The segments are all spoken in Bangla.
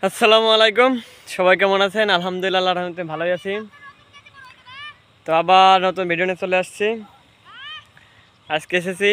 আসসালামু আলাইকুম, সবাই কেমন আছেন? আলহামদুলিল্লাহ, আল্লাহর রহমতে ভালোই আছি। তো আবার নতুন ভিডিও নিয়ে চলে আসছি। আজকে এসেছি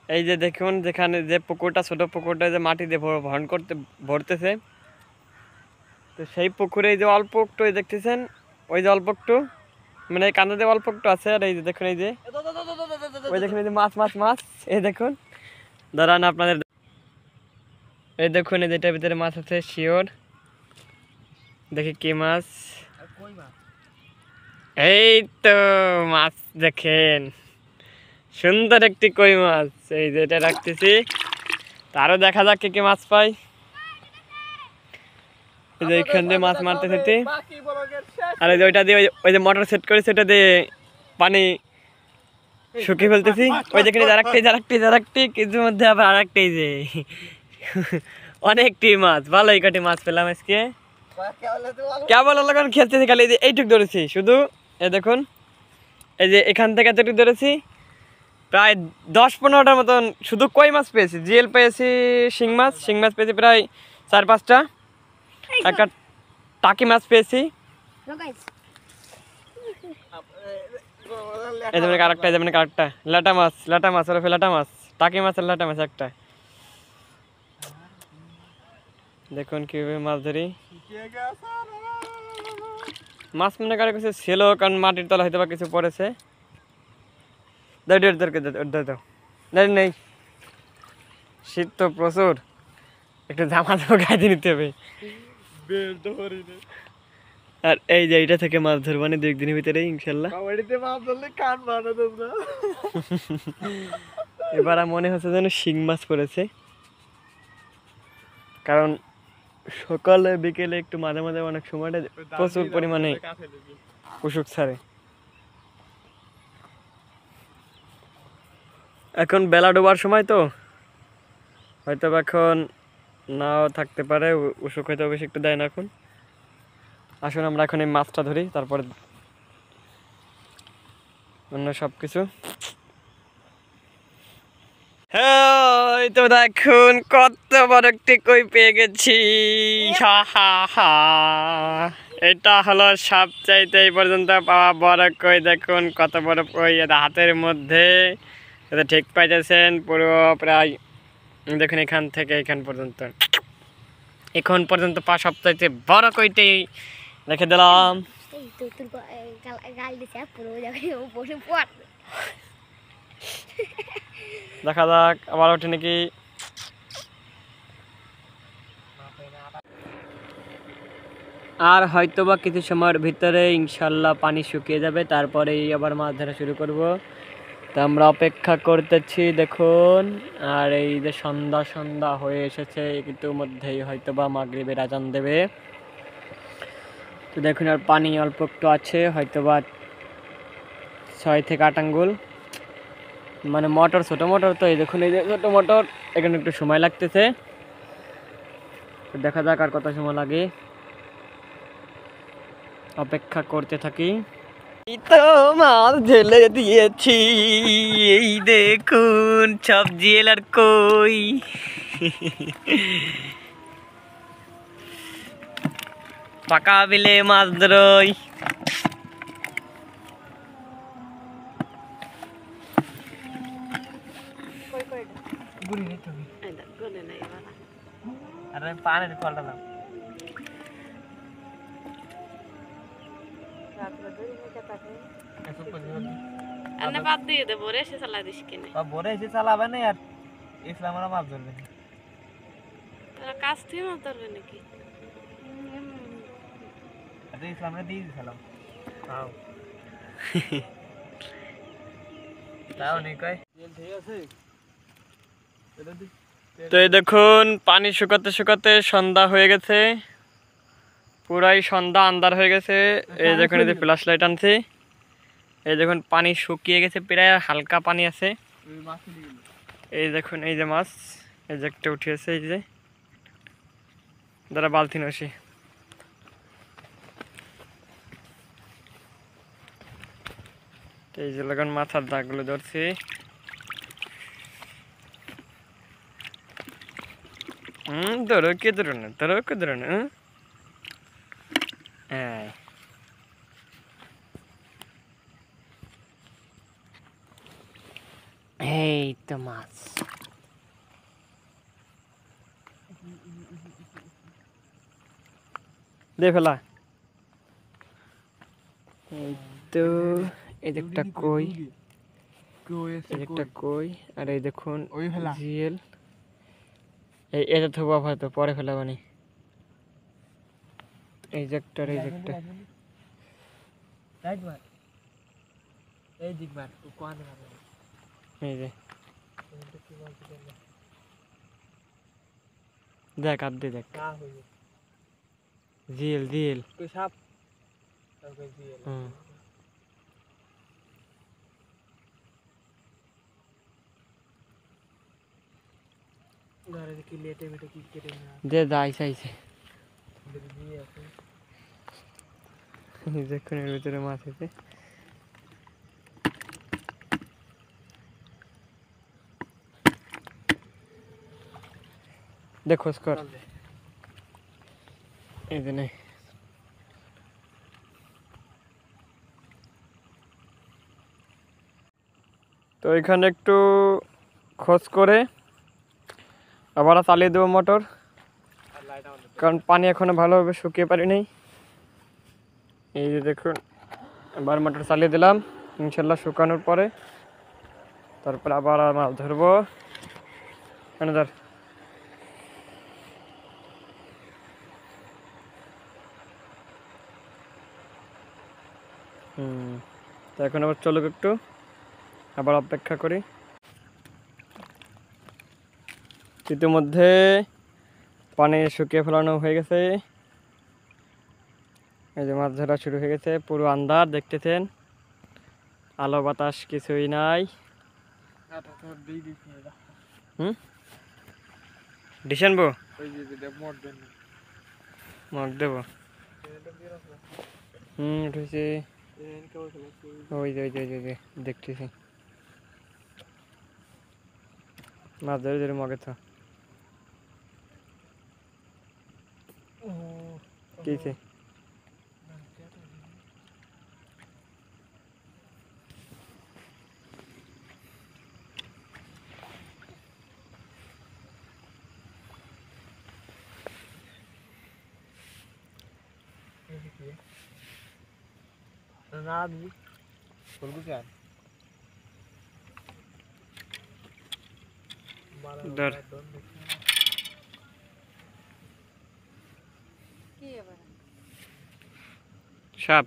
এই যে দেখুন, যেখানে যে পুকুরটা, ছোট পুকুরটা যে মাটি দিয়ে ভরণ করতে ভরতেছে, তো সেই পুকুরে এই যে অল্প একটু দেখতেছেন, ওই যে অল্প একটু মানে এই কান্দা দিয়ে অল্প একটু আছে। আর এই যে দেখুন, এই যে ওই দেখুন, এই যে মাছ মাছ মাছ, এই দেখুন, দাঁড়ান আপনাদের, এই দেখুন, এই যেটার ভিতরে মাছ আছে শিওর। দেখি কি মাছ, এই তো মাছ দেখেন, সুন্দর একটি কই মাছ। এই যে এটা রাখতেছি, তারও দেখা যাক কি কি মাছ পাই। এই যে এখান দিয়ে মাছ মারতেছি, আর এই যে ওইটা দিয়ে ওই যে মোটর সেট করেছে, ওটা দিয়ে পানি শুকিয়ে ফেলতেছি। ওই দেখেন আরেকটি কিছুর মধ্যে আবার আরেকটি, যে অনেকটি মাছ, ভালোই কটি মাছ পেলাম আজকে। কেবল এখন খেলতেছি, খালি এই যে এইটুক ধরেছি শুধু। এই দেখুন, এই যে এখান থেকে এতটুকু ধরেছি, প্রায় 10-15টার মতন শুধু কই মাছ পেয়েছি। জিএল পেয়েছি, শিং মাছ পেয়েছি প্রায় 4-5টা, একটা টাকি মাছ পেয়েছি। এই যেমন আরেকটা, যেমন আরেকটা লাটা মাছ ওরফে লাটা মাছ, টাকি মাছ আর লাটা মাছ একটা। দেখুন কিভাবে মাছ ধরি। মাছ মনে করে কিছু ছিল, কারণ মাটির তলা হয়তো বা কিছু পড়েছে। নেই, শীত তো প্রচুর, একটু জামা গায়ে দিয়ে নিতে হবে। আর এই যে এইটা থেকে মাছ ধরবানি 2 দিনের ভিতরে ইনশাল্লাহ। এবার মনে হচ্ছে যেন শিং মাছ পড়েছে, কারণ সকালে বিকেলে একটু মাঝে মাঝে অনেক সময়টা প্রচুর পরিমাণে কুসুক ছাড়ে। এখন বেলা ডোবার সময় তো, হয়তো এখন নাও থাকতে পারে, উসুক হয়তো বেশি একটু দেয় না এখন। আসুন আমরা এখন এই মাছটা ধরি, তারপরে অন্য সব কিছু। হ্যাঁ, তো দেখুন কত বড় একটি কই পেয়ে গেছি। এটা হলো সবচাইতে এই পর্যন্ত পাওয়া বড় কই। দেখুন কত বড় কই, এটা হাতের মধ্যে, এটা ঠিক পাইতেছেন পুরো প্রায়। দেখুন এখান থেকে এখান পর্যন্ত, এখন পর্যন্ত পাওয়া সবচাইতে বড় কইটি রেখে দিলাম। দেখা যাক আবার ওঠে নাকি। আর হয়তো বা কিছু সময়ের ভিতরে ইনশাল্লাহ পানি শুকিয়ে যাবে, তারপরেই আবার মাছ ধরা শুরু করব। তা আমরা অপেক্ষা করতেছি দেখুন। আর এই যে সন্ধ্যা হয়ে এসেছে, ইতিমধ্যেই হয়তো বা মাগরিবের আজান দেবে। তো দেখুন আর পানি অল্প একটু আছে, হয়তো বা 6 থেকে 8 আঙ্গুল। মানে মোটর, ছোট মোটর তো, এই দেখুন এই যে ছোট মোটর, এখানে একটু সময় লাগতেছে। তো দেখা যাক আর কত সময় লাগে, অপেক্ষা করতে থাকি। এই তো মাছ ঢেলে দিয়েছি, এই দেখুন সব জিএল আর কই। পাকা বিলে মাছ ধরই। পানির ফলটালাম বাদ দিয়ে দে, ভোরে এসে চালা দিস কিনে, ভোরে এসে চালাবে না। আর ইসলামরা মাছ ধরবে, তারা কাছ থেকে মাছ ধরবে নাকি? ইসলামরা দিয়ে দিছিলাম। তো এই দেখুন পানি শুকাতে শুকাতে সন্ধ্যা হয়ে গেছে, পুরাই সন্ধ্যা, আন্ধার হয়ে গেছে। এই দেখুন এই যে ফ্ল্যাশ লাইট আনছি, এই দেখুন পানি শুকিয়ে গেছে, প্রায় হালকা পানি আছে। এই দেখুন এই যে মাছ, এই যে একটা উঠিয়েছে, এই যে দাঁড়া বালতি নসি। এই যে লাগান মাথার দাগগুলো ধরছি। ধরো কে ধরো না, ধরো কে ধরো না। হ্যাঁ, এই তো মাছ। দে ফেলা। এই তো এই যে একটা কই, এই একটা কই, আর এই দেখুন জিএল। এটা থবো হয়তো পরে ফেলাবানি। এই যে একটা, এই যে একটা, এই যে দেখ আর দেখ জিএল জিএল। দে যাইছে আইছে, দেখুন এর ভিতরে মাছ আছে। দেখো স্কোর এই যে নেই। তো এখানে একটু খোঁজ করে আবার চালিয়ে দেবো মোটর, কারণ পানি এখনো ভালোভাবে শুকিয়ে পারি নাই। এই যে দেখুন আবার মোটর চালিয়ে দিলাম, ইনশাল্লাহ শুকানোর পরে তারপর আবার মাছ ধরবো। কেন ধর, তো এখন আবার চলুক একটু, আবার অপেক্ষা করি। ইতিমধ্যে পানি শুকিয়ে ফেলানো হয়ে গেছে। এই যে মাছ ধরা শুরু হয়ে গেছে, পুরো আন্ধার দেখতেছেন, আলো বাতাস কিছুই নাই। ডিসেনবো মগ দেবো। উঠেছে, ওই যে ওই যে ওই যে দেখতেছি মাছ ধরে ধরে মগে তো কিছে। ধর সাপ,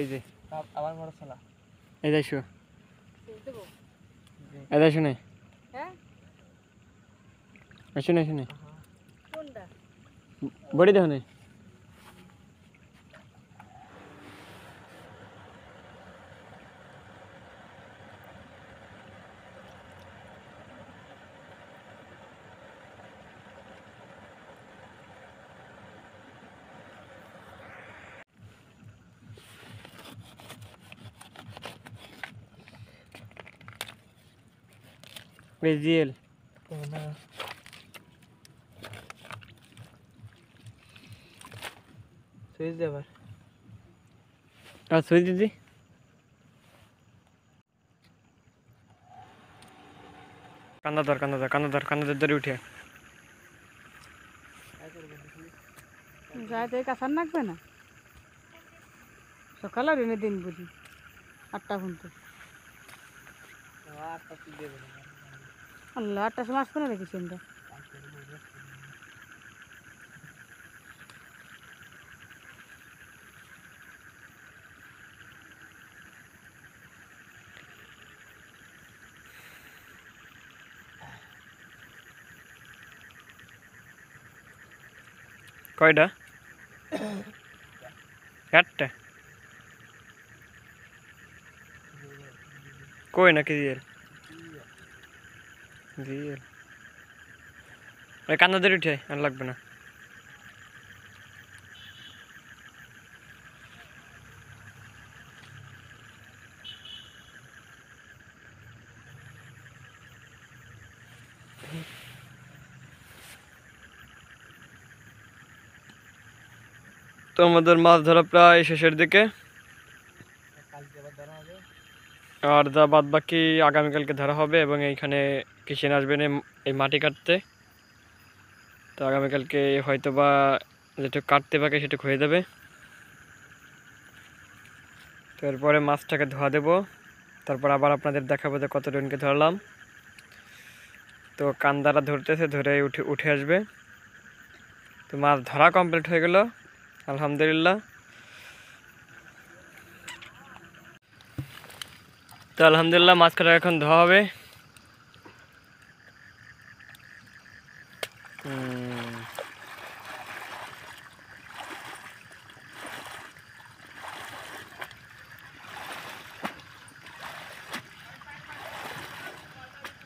এই যে আবার বড় ছালা, এই যাইছো এই যাইছো না, হ্যাঁ আসো না, আসো না কোনটা বড়ি দেখো না। জিএল সুইচ দে আবার, আর সুইচ দিদি। কান্দা ধর কান্দা ধর কান্দা ধর কান্দা ধর ধরে উঠে যায় তো কাছার নাকবে না, সকালে রেনে দিন বুঝি 8টা ঘন্টা। আল্লাহ 8টার সময় আসবে না দেখি সন্ধ্যা। কয়টা? 8টা কই নাকি জিএল জিএল কান্না ধরে উঠে আর লাগবে না। তো আমাদের মাছ ধরা প্রায় শেষের দিকে, আর যা বাদ বাকি আগামীকালকে ধরা হবে। এবং এইখানে কিষেন আসবেন এই মাটি কাটতে। তো আগামীকালকে হয়তো বা যেটুকু কাটতে বাকি সেটুকু হয়ে যাবে। তো এরপরে মাছটাকে ধোয়া দেবো, তারপর আবার আপনাদের দেখাবো যে কত জনকে ধরলাম। তো কান্দারা ধরতেছে, ধরে উঠে আসবে। তো মাছ ধরা কমপ্লিট হয়ে গেল আলহামদুলিল্লাহ। তো আলহামদুলিল্লাহ মাছ কাটা এখন ধোয়া হবে।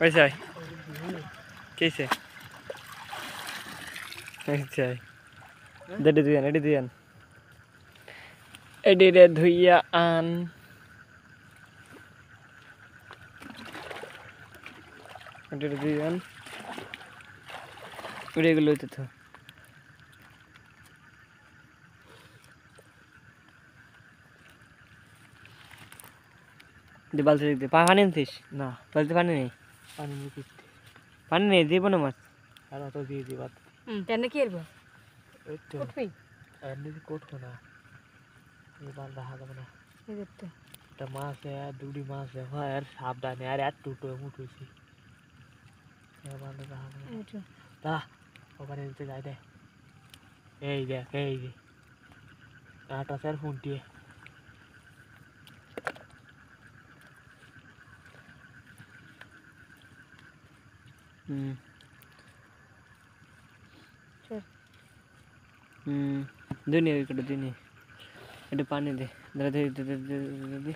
ওইসাই কেছে ওইসাই দেড়ে দুই আন এডি দুই আন এডি রে ধুইয়া আন। এডি রে দুই আন উড়ে গেল হইতে তো। দি বালতি দিতে পানি আনছিস? না বালতি পানি নেই। পানি নেই, পানি নেই, দিব না মাছ। আর অত দিয়ে দিবা কেন কি এরবো ওই তো উঠবি এমনি করতো না, এবার দেখা যাবে না। এই দেখতে একটা মাছ আর দুটি মাছ হয় আর সাবধানে আর এত টুটো মুঠুছি এবার দেখা যাবে না। উঠো তা ওখানে নিতে যাই দে। এই দেখ এই যে আটা স্যার ফোনটি দুনি ఇక్కడ দুনি এটা পানি দে দাঁড়া দে দে দে দে দে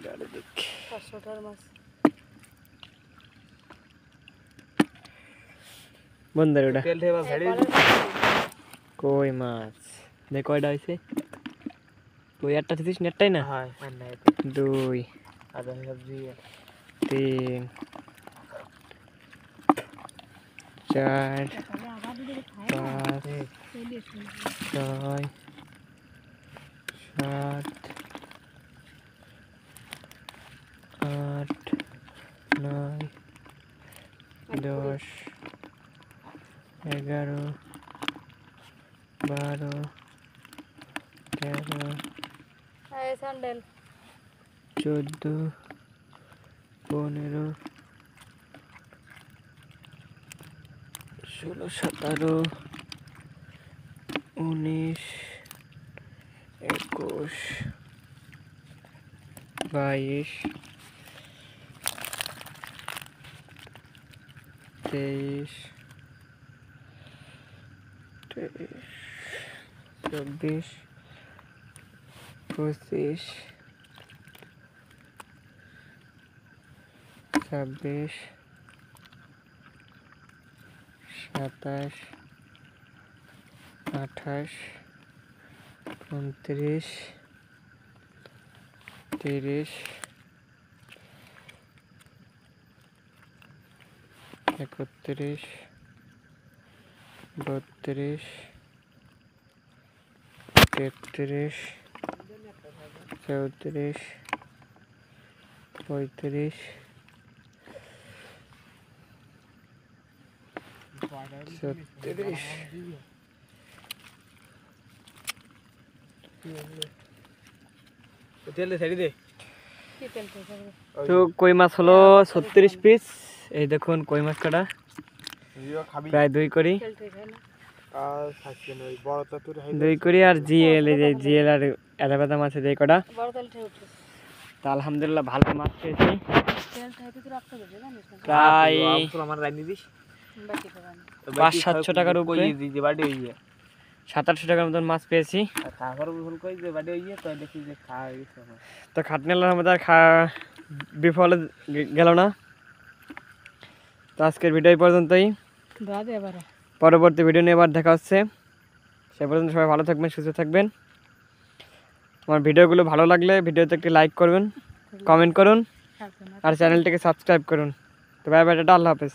দাঁড়া দেখ 500 টাকার মাছ বন্ধ রে ওটা তেল ঠেবা ভেড়ি কই মাছ দে কয়টা হইছে তুই একটা দিছিস নেটটাই না হ্যাঁ আর নাই দুই আদা সবজি তিন চার পাঁচ ছয় সাত আট নয় 10 11 12 13 স্যান্ডেল 14 15 16 17 19 21 22 23 24 25 26 27 28 29 30 31 32 33 34 35 36 তেল দে ছেড়ে দে কি তেল থেকে তো কই মাছ হলো 36 পিস। এই দেখুন কই মাছ কাটা প্রায় 2 করি তেল থেকে না আর থাকছে না ওই বড় তো 2 করি আর জিএল এই যে জিএল আর এলাপাতা মাছ এই কটা বড় তেল থেকে উঠে তো আলহামদুলিল্লাহ ভালো মাছ পেয়েছি তেল থেকে তো রাখতে হবে জানিস না প্রায় আমার রাইনি দিস বাকি খাবানি 500-700 টাকার উপরে কই দি যে বাড়ি হইয়ে 700-800 টাকার মতন মাছ পেয়েছি। তারপর ভুল কই যে বাড়ি হইয়ে তো দেখি যে খাওয়া গেছে আমার তো খাটনেলার মধ্যে বিফলে গেল না। তো আজকের ভিডিও এই পর্যন্তই, ধোয়া দে এবারে পরবর্তী ভিডিও নিয়ে আবার দেখা হচ্ছে। সে পর্যন্ত সবাই ভালো থাকবেন, সুস্থ থাকবেন। আমার ভিডিওগুলো ভালো লাগলে ভিডিওতে একটি লাইক করবেন, কমেন্ট করুন থাকবে না আর চ্যানেলটিকে সাবস্ক্রাইব করুন। তো বাই বাই, টাটা, আল্লাহ হাফেজ।